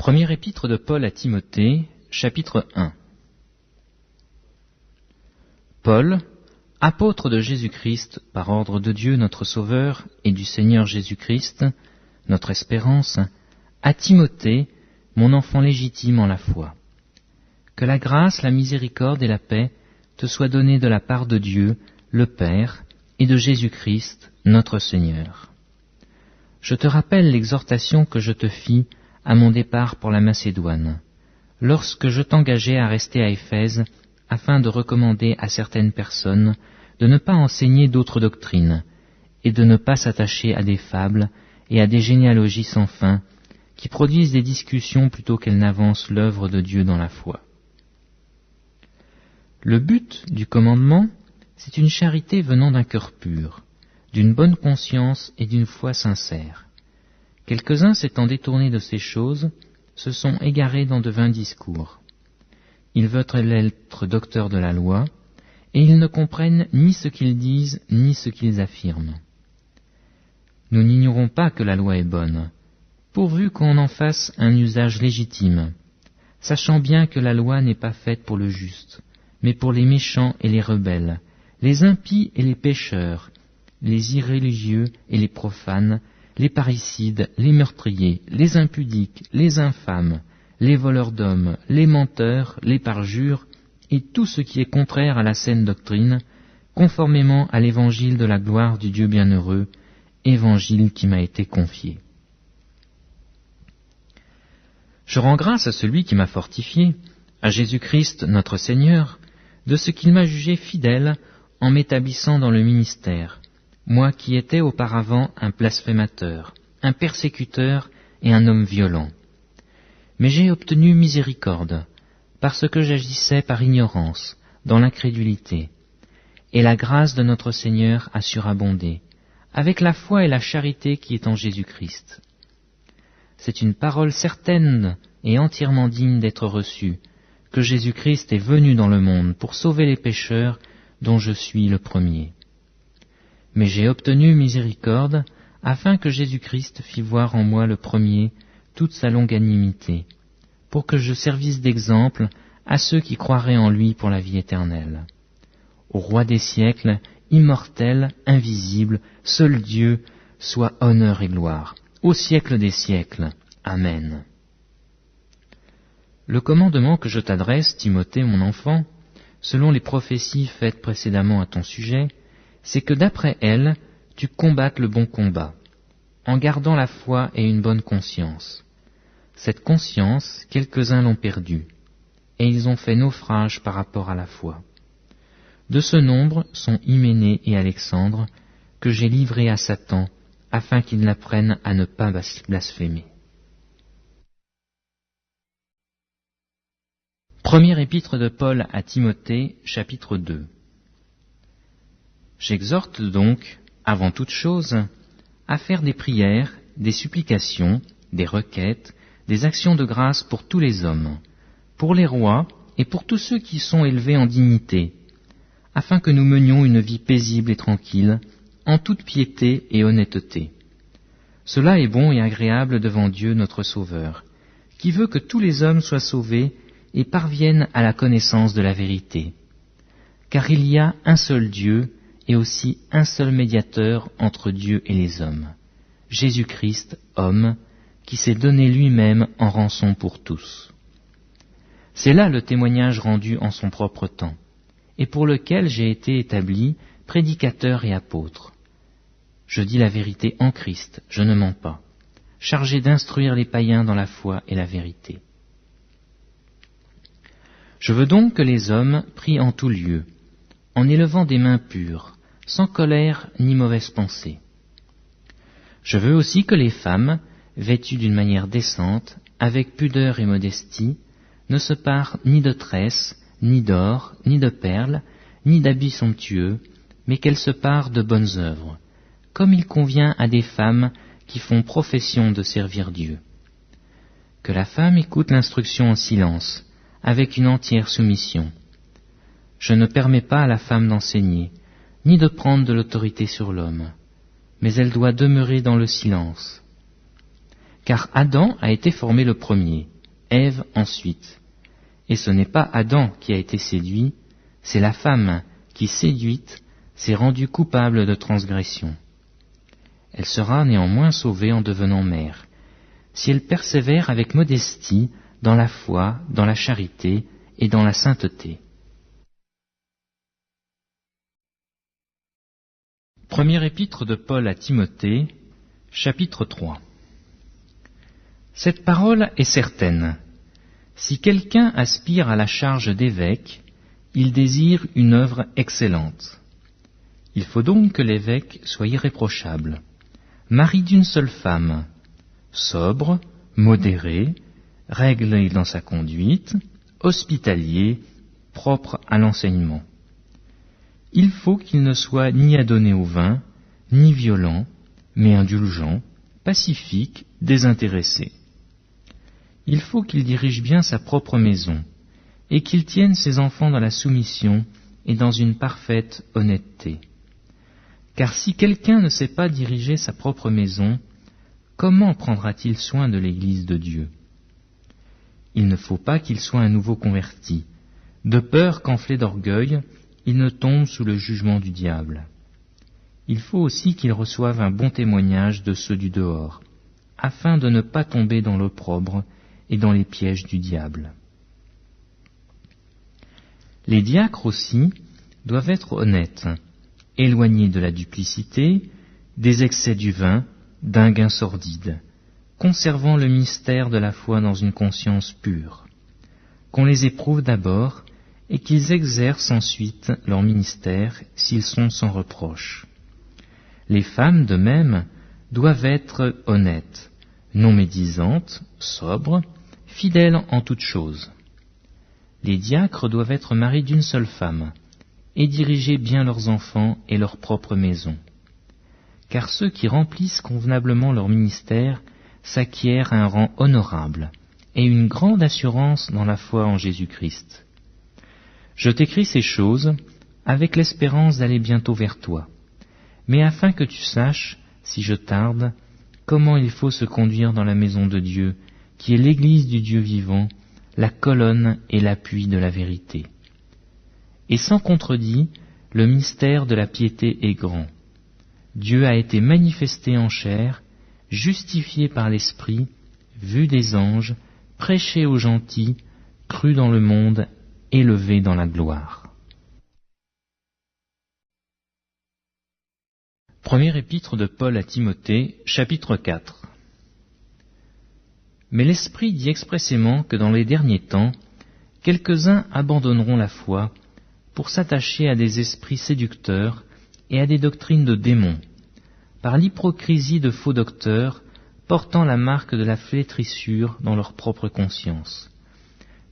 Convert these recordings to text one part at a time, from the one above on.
Première épître de Paul à Timothée, chapitre 1. Paul, apôtre de Jésus-Christ, par ordre de Dieu notre Sauveur et du Seigneur Jésus-Christ, notre espérance, à Timothée, mon enfant légitime en la foi. Que la grâce, la miséricorde et la paix te soient données de la part de Dieu, le Père, et de Jésus-Christ, notre Seigneur. Je te rappelle l'exhortation que je te fis à mon départ pour la Macédoine, lorsque je t'engageai à rester à Éphèse, afin de recommander à certaines personnes de ne pas enseigner d'autres doctrines, et de ne pas s'attacher à des fables et à des généalogies sans fin, qui produisent des discussions plutôt qu'elles n'avancent l'œuvre de Dieu dans la foi. Le but du commandement, c'est une charité venant d'un cœur pur, d'une bonne conscience et d'une foi sincère. Quelques-uns s'étant détournés de ces choses, se sont égarés dans de vains discours. Ils veulent être docteurs de la loi, et ils ne comprennent ni ce qu'ils disent, ni ce qu'ils affirment. Nous n'ignorons pas que la loi est bonne, pourvu qu'on en fasse un usage légitime, sachant bien que la loi n'est pas faite pour le juste, mais pour les méchants et les rebelles, les impies et les pécheurs, les irréligieux et les profanes, les parricides, les meurtriers, les impudiques, les infâmes, les voleurs d'hommes, les menteurs, les parjures, et tout ce qui est contraire à la saine doctrine, conformément à l'évangile de la gloire du Dieu bienheureux, évangile qui m'a été confié. Je rends grâce à celui qui m'a fortifié, à Jésus-Christ notre Seigneur, de ce qu'il m'a jugé fidèle en m'établissant dans le ministère, moi qui étais auparavant un blasphémateur, un persécuteur et un homme violent. Mais j'ai obtenu miséricorde, parce que j'agissais par ignorance, dans l'incrédulité, et la grâce de notre Seigneur a surabondé, avec la foi et la charité qui est en Jésus-Christ. C'est une parole certaine et entièrement digne d'être reçue, que Jésus-Christ est venu dans le monde pour sauver les pécheurs, dont je suis le premier. Mais j'ai obtenu miséricorde, afin que Jésus-Christ fît voir en moi le premier toute sa longanimité, pour que je servisse d'exemple à ceux qui croiraient en lui pour la vie éternelle. Au Roi des siècles, immortel, invisible, seul Dieu, soit honneur et gloire, au siècle des siècles. Amen. Le commandement que je t'adresse, Timothée, mon enfant, selon les prophéties faites précédemment à ton sujet, c'est que d'après elles, tu combattes le bon combat, en gardant la foi et une bonne conscience. Cette conscience, quelques-uns l'ont perdue, et ils ont fait naufrage par rapport à la foi. De ce nombre sont Hyménée et Alexandre, que j'ai livrés à Satan, afin qu'ils n'apprennent à ne pas blasphémer. Première épître de Paul à Timothée, chapitre 2. J'exhorte donc, avant toute chose, à faire des prières, des supplications, des requêtes, des actions de grâce pour tous les hommes, pour les rois et pour tous ceux qui sont élevés en dignité, afin que nous menions une vie paisible et tranquille, en toute piété et honnêteté. Cela est bon et agréable devant Dieu notre Sauveur, qui veut que tous les hommes soient sauvés et parviennent à la connaissance de la vérité. Car il y a un seul Dieu et aussi un seul médiateur entre Dieu et les hommes, Jésus-Christ, homme, qui s'est donné lui-même en rançon pour tous. C'est là le témoignage rendu en son propre temps, et pour lequel j'ai été établi prédicateur et apôtre. Je dis la vérité en Christ, je ne mens pas, chargé d'instruire les païens dans la foi et la vérité. Je veux donc que les hommes prient en tout lieu, en élevant des mains pures, sans colère ni mauvaise pensée. Je veux aussi que les femmes, vêtues d'une manière décente, avec pudeur et modestie, ne se parent ni de tresses, ni d'or, ni de perles, ni d'habits somptueux, mais qu'elles se parent de bonnes œuvres, comme il convient à des femmes qui font profession de servir Dieu. Que la femme écoute l'instruction en silence, avec une entière soumission. Je ne permets pas à la femme d'enseigner, ni de prendre de l'autorité sur l'homme, mais elle doit demeurer dans le silence. Car Adam a été formé le premier, Ève ensuite. Et ce n'est pas Adam qui a été séduit, c'est la femme qui, séduite, s'est rendue coupable de transgression. Elle sera néanmoins sauvée en devenant mère, si elle persévère avec modestie dans la foi, dans la charité et dans la sainteté. Première épître de Paul à Timothée, chapitre 3. Cette parole est certaine. Si quelqu'un aspire à la charge d'évêque, il désire une œuvre excellente. Il faut donc que l'évêque soit irréprochable, mari d'une seule femme, sobre, modéré, réglé dans sa conduite, hospitalier, propre à l'enseignement. Il faut qu'il ne soit ni adonné au vin, ni violent, mais indulgent, pacifique, désintéressé. Il faut qu'il dirige bien sa propre maison, et qu'il tienne ses enfants dans la soumission et dans une parfaite honnêteté. Car si quelqu'un ne sait pas diriger sa propre maison, comment prendra-t-il soin de l'Église de Dieu? Il ne faut pas qu'il soit un nouveau converti, de peur qu'enflé d'orgueil, il ne tombe sous le jugement du diable. Il faut aussi qu'il reçoive un bon témoignage de ceux du dehors, afin de ne pas tomber dans l'opprobre et dans les pièges du diable. Les diacres aussi doivent être honnêtes, éloignés de la duplicité, des excès du vin, d'un gain sordide, conservant le mystère de la foi dans une conscience pure, qu'on les éprouve d'abord et qu'ils exercent ensuite leur ministère s'ils sont sans reproche. Les femmes, de même, doivent être honnêtes, non médisantes, sobres, fidèles en toutes choses. Les diacres doivent être maris d'une seule femme et diriger bien leurs enfants et leur propre maison. Car ceux qui remplissent convenablement leur ministère s'acquièrent un rang honorable et une grande assurance dans la foi en Jésus-Christ. Je t'écris ces choses avec l'espérance d'aller bientôt vers toi, mais afin que tu saches, si je tarde, comment il faut se conduire dans la maison de Dieu, qui est l'Église du Dieu vivant, la colonne et l'appui de la vérité. Et sans contredit, le mystère de la piété est grand. Dieu a été manifesté en chair, justifié par l'Esprit, vu des anges, prêché aux gentils, cru dans le monde, élevé dans la gloire. Première épître de Paul à Timothée, chapitre 4. Mais l'Esprit dit expressément que dans les derniers temps, quelques-uns abandonneront la foi pour s'attacher à des esprits séducteurs et à des doctrines de démons, par l'hypocrisie de faux docteurs portant la marque de la flétrissure dans leur propre conscience,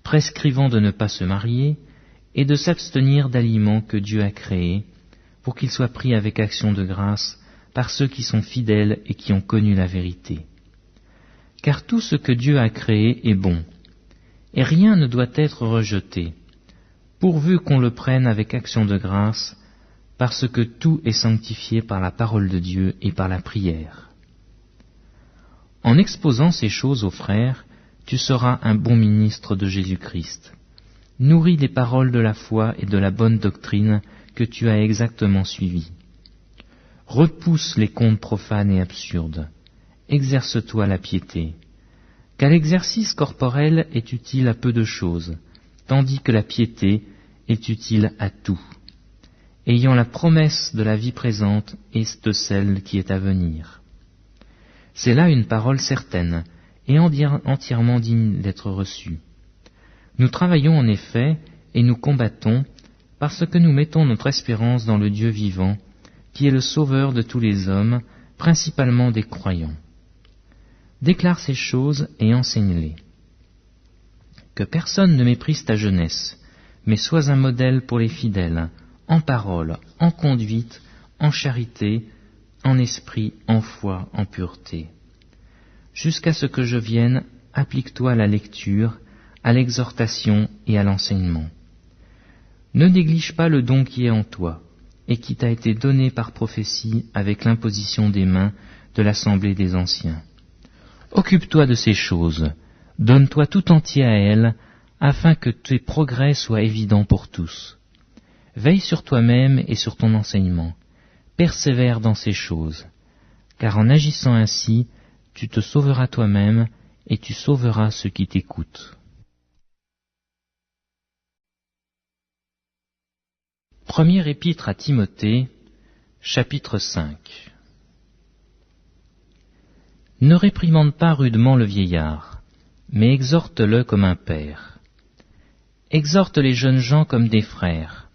prescrivant de ne pas se marier et de s'abstenir d'aliments que Dieu a créés, pour qu'ils soient pris avec action de grâce par ceux qui sont fidèles et qui ont connu la vérité. Car tout ce que Dieu a créé est bon, et rien ne doit être rejeté, pourvu qu'on le prenne avec action de grâce, parce que tout est sanctifié par la parole de Dieu et par la prière. En exposant ces choses aux frères, tu seras un bon ministre de Jésus-Christ, nourri des paroles de la foi et de la bonne doctrine que tu as exactement suivies. Repousse les contes profanes et absurdes, exerce-toi la piété, car l'exercice corporel est utile à peu de choses, tandis que la piété est utile à tout, ayant la promesse de la vie présente et de celle qui est à venir. C'est là une parole certaine et entièrement digne d'être reçue. Nous travaillons en effet et nous combattons parce que nous mettons notre espérance dans le Dieu vivant, qui est le sauveur de tous les hommes, principalement des croyants. Déclare ces choses et enseigne-les. Que personne ne méprise ta jeunesse, mais sois un modèle pour les fidèles, en parole, en conduite, en charité, en esprit, en foi, en pureté. Jusqu'à ce que je vienne, applique-toi à la lecture, à l'exhortation et à l'enseignement. Ne néglige pas le don qui est en toi, et qui t'a été donné par prophétie avec l'imposition des mains de l'assemblée des anciens. Occupe-toi de ces choses, Donne-toi tout entier à elle, afin que tes progrès soient évidents pour tous. Veille sur toi-même et sur ton enseignement. Persévère dans ces choses, car en agissant ainsi, tu te sauveras toi-même et tu sauveras ceux qui t'écoutent. Première épître à Timothée, chapitre 5. Ne réprimande pas rudement le vieillard, mais exhorte-le comme un père. Exhorte les jeunes gens comme des frères,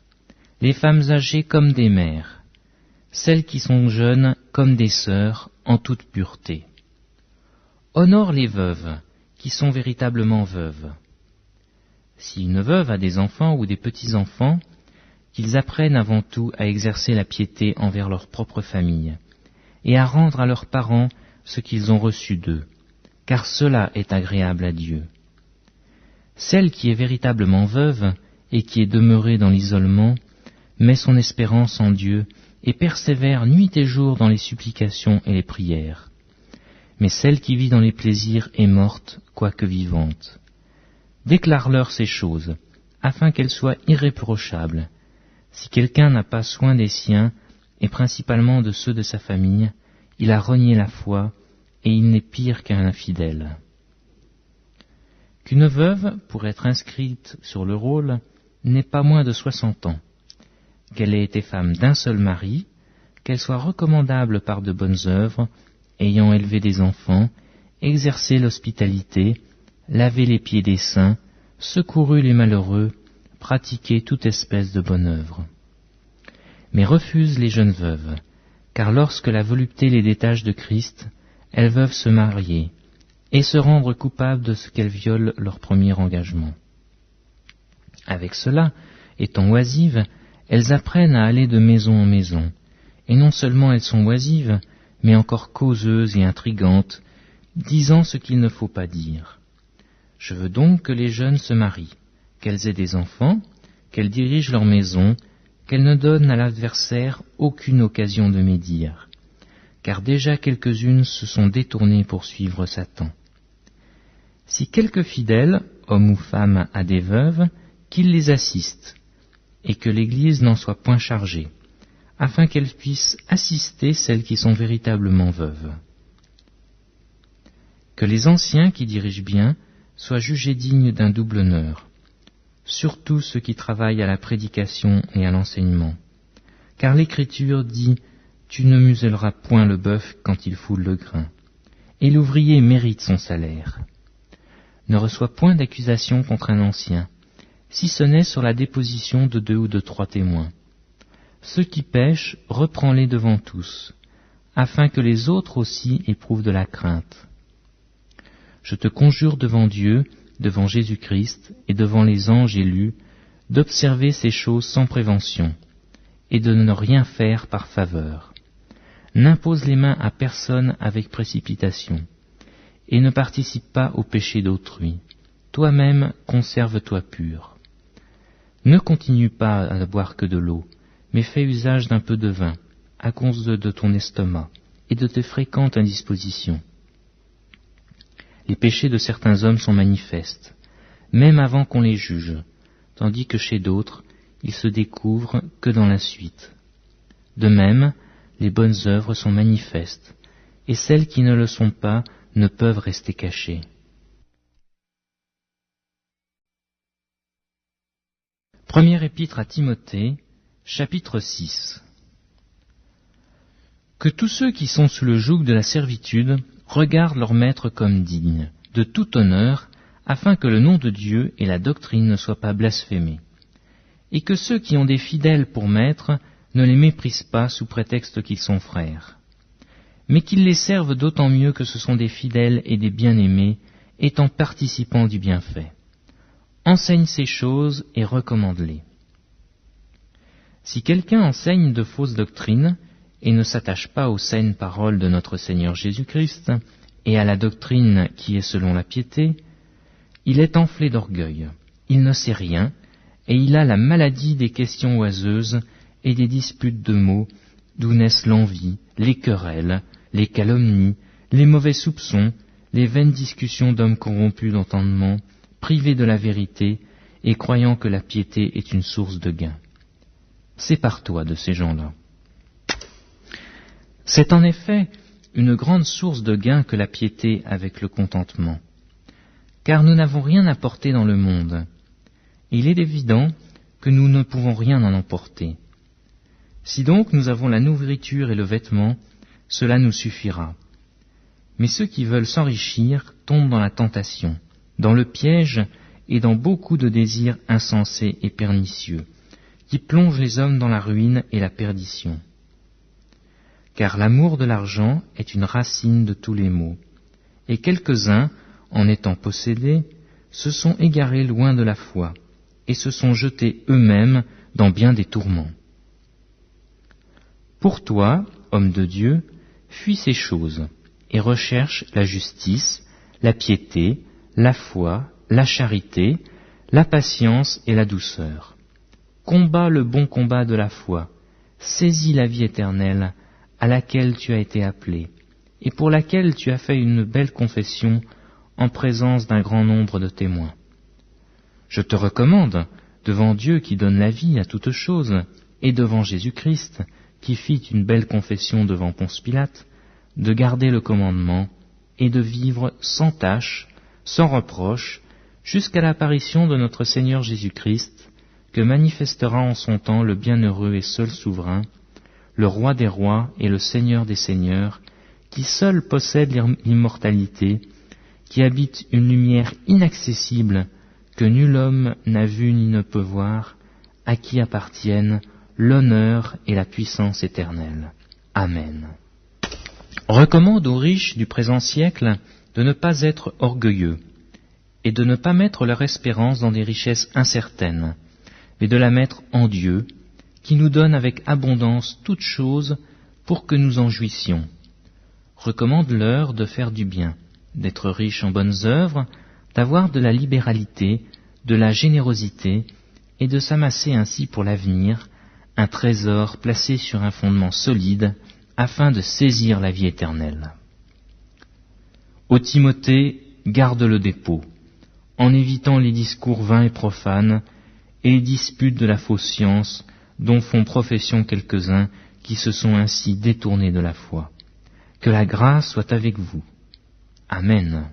les femmes âgées comme des mères, celles qui sont jeunes comme des sœurs en toute pureté. Honore les veuves, qui sont véritablement veuves. Si une veuve a des enfants ou des petits-enfants, qu'ils apprennent avant tout à exercer la piété envers leur propre famille, et à rendre à leurs parents ce qu'ils ont reçu d'eux, car cela est agréable à Dieu. Celle qui est véritablement veuve et qui est demeurée dans l'isolement met son espérance en Dieu et persévère nuit et jour dans les supplications et les prières. Mais celle qui vit dans les plaisirs est morte, quoique vivante. Déclare-leur ces choses, afin qu'elles soient irréprochables. Si quelqu'un n'a pas soin des siens, et principalement de ceux de sa famille, il a renié la foi, et il n'est pire qu'un infidèle. Qu'une veuve, pour être inscrite sur le rôle, n'ait pas moins de 60 ans, qu'elle ait été femme d'un seul mari, qu'elle soit recommandable par de bonnes œuvres, ayant élevé des enfants, exercé l'hospitalité, lavé les pieds des saints, secouru les malheureux, pratiqué toute espèce de bonne œuvre. Mais refuse les jeunes veuves, car lorsque la volupté les détache de Christ, elles peuvent se marier et se rendre coupables de ce qu'elles violent leur premier engagement. Avec cela, étant oisives, elles apprennent à aller de maison en maison, et non seulement elles sont oisives, mais encore causeuses et intrigantes, disant ce qu'il ne faut pas dire. Je veux donc que les jeunes se marient, qu'elles aient des enfants, qu'elles dirigent leur maison, qu'elles ne donnent à l'adversaire aucune occasion de médire, car déjà quelques-unes se sont détournées pour suivre Satan. Si quelque fidèle, homme ou femme, a des veuves, qu'il les assiste, et que l'Église n'en soit point chargée, afin qu'elle puisse assister celles qui sont véritablement veuves. Que les anciens qui dirigent bien soient jugés dignes d'un double honneur, surtout ceux qui travaillent à la prédication et à l'enseignement. Car l'Écriture dit « Tu ne muselleras point le bœuf quand il foule le grain », et l'ouvrier mérite son salaire. Ne reçois point d'accusation contre un ancien, si ce n'est sur la déposition de 2 ou de 3 témoins. Ceux qui pêchent, reprends-les devant tous, afin que les autres aussi éprouvent de la crainte. Je te conjure devant Dieu, devant Jésus-Christ et devant les anges élus, d'observer ces choses sans prévention, et de ne rien faire par faveur. N'impose les mains à personne avec précipitation, et ne participe pas au péché d'autrui. Toi-même, conserve-toi pur. Ne continue pas à boire que de l'eau, mais fais usage d'un peu de vin, à cause de ton estomac, et de tes fréquentes indispositions. Les péchés de certains hommes sont manifestes, même avant qu'on les juge, tandis que chez d'autres, ils se découvrent que dans la suite. De même, les bonnes œuvres sont manifestes, et celles qui ne le sont pas ne peuvent rester cachées. Première épître à Timothée, chapitre 6. Que tous ceux qui sont sous le joug de la servitude regardent leur maître comme digne, de tout honneur, afin que le nom de Dieu et la doctrine ne soient pas blasphémés. Et que ceux qui ont des fidèles pour maîtres ne les méprisent pas sous prétexte qu'ils sont frères, mais qu'ils les servent d'autant mieux que ce sont des fidèles et des bien-aimés, étant participants du bienfait. Enseigne ces choses et recommande-les. Si quelqu'un enseigne de fausses doctrines et ne s'attache pas aux saines paroles de notre Seigneur Jésus-Christ et à la doctrine qui est selon la piété, il est enflé d'orgueil, il ne sait rien, et il a la maladie des questions oiseuses et des disputes de mots, d'où naissent l'envie, les querelles, les calomnies, les mauvais soupçons, les vaines discussions d'hommes corrompus d'entendement, privés de la vérité et croyant que la piété est une source de gain. Sépare-toi de ces gens-là. C'est en effet une grande source de gain que la piété avec le contentement, car nous n'avons rien apporté dans le monde. Il est évident que nous ne pouvons rien en emporter. Si donc nous avons la nourriture et le vêtement, cela nous suffira. Mais ceux qui veulent s'enrichir tombent dans la tentation, dans le piège et dans beaucoup de désirs insensés et pernicieux, qui plongent les hommes dans la ruine et la perdition. Car l'amour de l'argent est une racine de tous les maux, et quelques-uns, en étant possédés, se sont égarés loin de la foi, et se sont jetés eux-mêmes dans bien des tourments. Pour toi, homme de Dieu, fuis ces choses, et recherche la justice, la piété, la foi, la charité, la patience et la douceur. Combat le bon combat de la foi, saisis la vie éternelle, à laquelle tu as été appelé, et pour laquelle tu as fait une belle confession en présence d'un grand nombre de témoins. Je te recommande, devant Dieu qui donne la vie à toutes choses, et devant Jésus-Christ, qui fit une belle confession devant Ponce Pilate, de garder le commandement et de vivre sans tache, sans reproche, jusqu'à l'apparition de notre Seigneur Jésus-Christ, que manifestera en son temps le bienheureux et seul souverain, le roi des rois et le Seigneur des seigneurs, qui seul possède l'immortalité, qui habite une lumière inaccessible que nul homme n'a vue ni ne peut voir, à qui appartiennent l'honneur et la puissance éternelle. Amen. Recommande aux riches du présent siècle de ne pas être orgueilleux et de ne pas mettre leur espérance dans des richesses incertaines, mais de la mettre en Dieu, qui nous donne avec abondance toutes choses pour que nous en jouissions. Recommande-leur de faire du bien, d'être riches en bonnes œuvres, d'avoir de la libéralité, de la générosité, et de s'amasser ainsi pour l'avenir un trésor placé sur un fondement solide, afin de saisir la vie éternelle. Ô Timothée, garde le dépôt, en évitant les discours vains et profanes, et les disputes de la fausse science, dont font profession quelques-uns qui se sont ainsi détournés de la foi. Que la grâce soit avec vous. Amen.